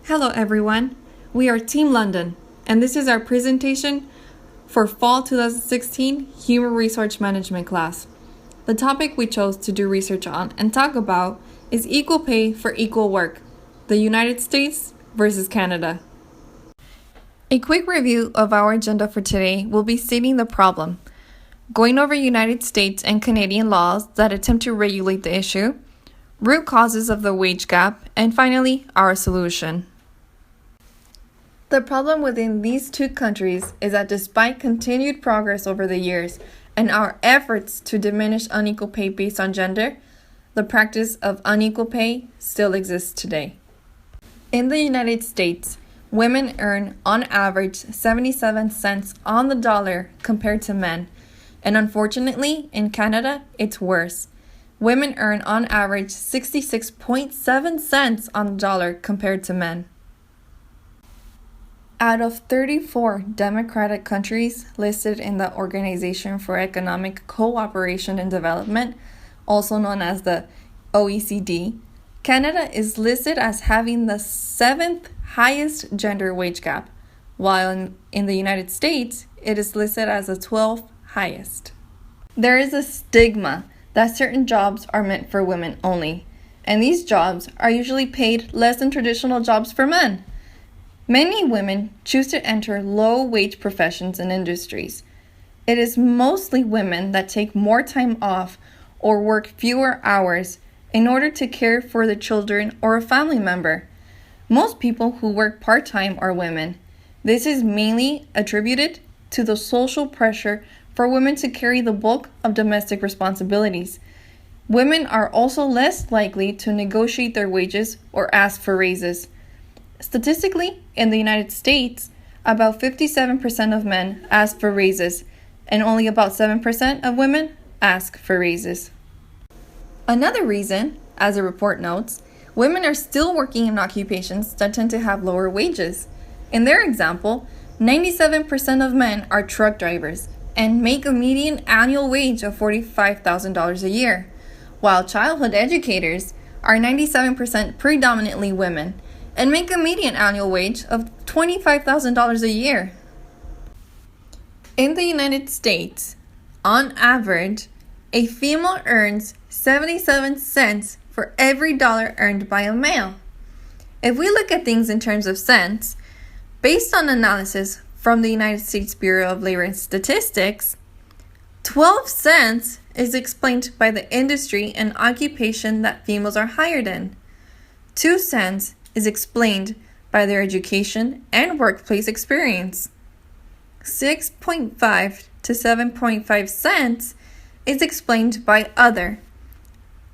Hello everyone, we are Team London, and this is our presentation for Fall 2016 Human Resource Management class. The topic we chose to do research on and talk about is equal pay for equal work, the United States versus Canada. A quick review of our agenda for today will be stating the problem, going over United States and Canadian laws that attempt to regulate the issue, root causes of the wage gap, and finally, our solution. The problem within these two countries is that despite continued progress over the years and our efforts to diminish unequal pay based on gender, the practice of unequal pay still exists today. In the United States, women earn on average 77 cents on the dollar compared to men, and unfortunately, in Canada, it's worse. Women earn on average 66.7 cents on the dollar compared to men. Out of 34 democratic countries listed in the Organization for Economic Cooperation and Development, also known as the OECD, Canada is listed as having the 7th highest gender wage gap, while in the United States, it is listed as the 12th highest. There is a stigma that certain jobs are meant for women only, and these jobs are usually paid less than traditional jobs for men. Many women choose to enter low-wage professions and industries. It is mostly women that take more time off or work fewer hours in order to care for the children or a family member. Most people who work part-time are women. This is mainly attributed to the social pressure for women to carry the bulk of domestic responsibilities. Women are also less likely to negotiate their wages or ask for raises. Statistically, in the United States, about 57% of men ask for raises, and only about 7% of women ask for raises. Another reason, as the report notes, women are still working in occupations that tend to have lower wages. In their example, 97% of men are truck drivers and make a median annual wage of $45,000 a year, while childhood educators are 97% predominantly women and make a median annual wage of $25,000 a year. In the United States, on average, a female earns 77 cents for every dollar earned by a male. If we look at things in terms of cents, based on analysis from the United States Bureau of Labor and Statistics, 12 cents is explained by the industry and occupation that females are hired in. 2 cents is explained by their education and workplace experience. 6.5 to 7.5 cents is explained by other,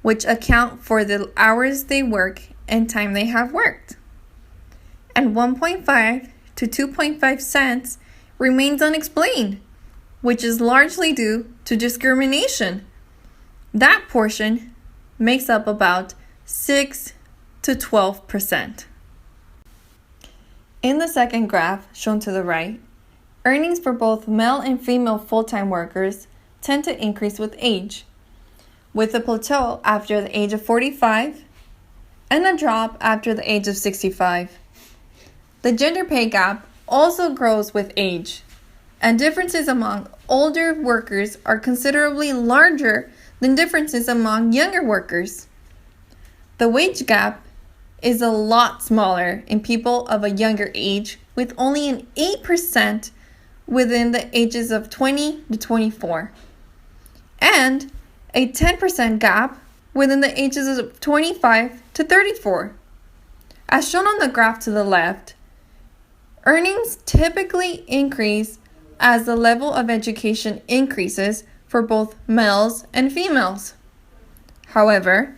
which account for the hours they work and time they have worked. And 1.5 to 2.5 cents remains unexplained, which is largely due to discrimination. That portion makes up about 6 to 12%. In the second graph shown to the right, earnings for both male and female full-time workers tend to increase with age, with a plateau after the age of 45 and a drop after the age of 65. The gender pay gap also grows with age, and differences among older workers are considerably larger than differences among younger workers. The wage gap is a lot smaller in people of a younger age, with only an 8% within the ages of 20 to 24, and a 10% gap within the ages of 25 to 34. As shown on the graph to the left, earnings typically increase as the level of education increases for both males and females. However,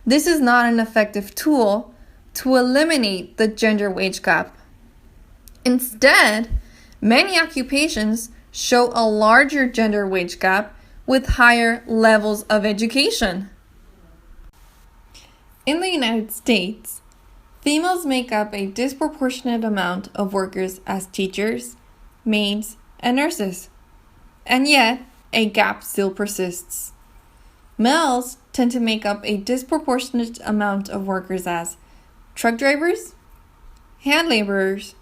this is not an effective tool to eliminate the gender wage gap. Instead, many occupations show a larger gender wage gap with higher levels of education. In the United States, females make up a disproportionate amount of workers as teachers, maids, and nurses, and yet a gap still persists. Males tend to make up a disproportionate amount of workers as truck drivers, hand laborers,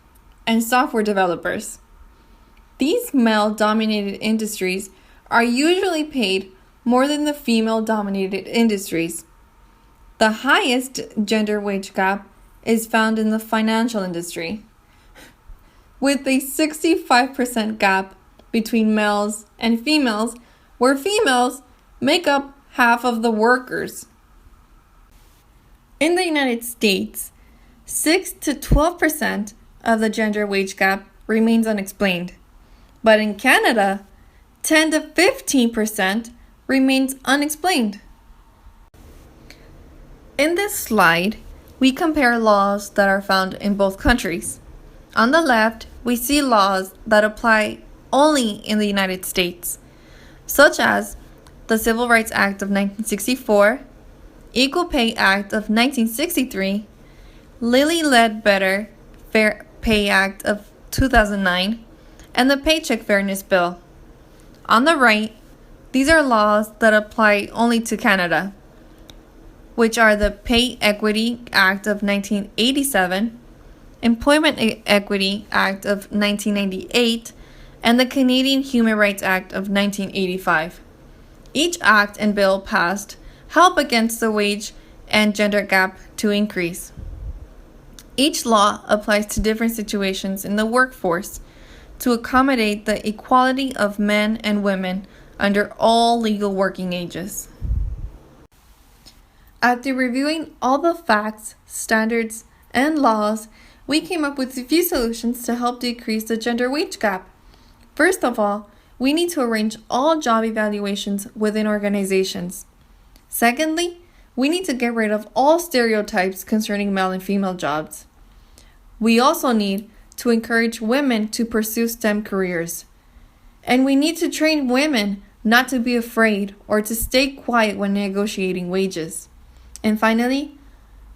and software developers. These male-dominated industries are usually paid more than the female-dominated industries. The highest gender wage gap is found in the financial industry, with a 65% gap between males and females, where females make up half of the workers. In the United States, 6 to 12% of the gender wage gap remains unexplained. But in Canada, 10 to 15% remains unexplained. In this slide, we compare laws that are found in both countries. On the left, we see laws that apply only in the United States, such as the Civil Rights Act of 1964, Equal Pay Act of 1963, Lilly Ledbetter Fair Pay Act of 2009, and the Paycheck Fairness Bill. On the right, these are laws that apply only to Canada, which are the Pay Equity Act of 1987, Employment Equity Act of 1998, and the Canadian Human Rights Act of 1985. Each act and bill passed help against the wage and gender gap to increase. Each law applies to different situations in the workforce to accommodate the equality of men and women under all legal working ages. After reviewing all the facts, standards, and laws, we came up with a few solutions to help decrease the gender wage gap. First of all, we need to arrange all job evaluations within organizations. Secondly, we need to get rid of all stereotypes concerning male and female jobs. We also need to encourage women to pursue STEM careers. And we need to train women not to be afraid or to stay quiet when negotiating wages. And finally,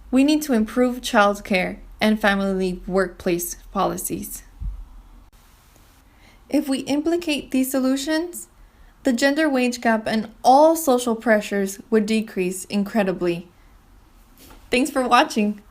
we need to improve childcare and family workplace policies. If we implement these solutions, the gender wage gap and all social pressures would decrease incredibly. Thanks for watching.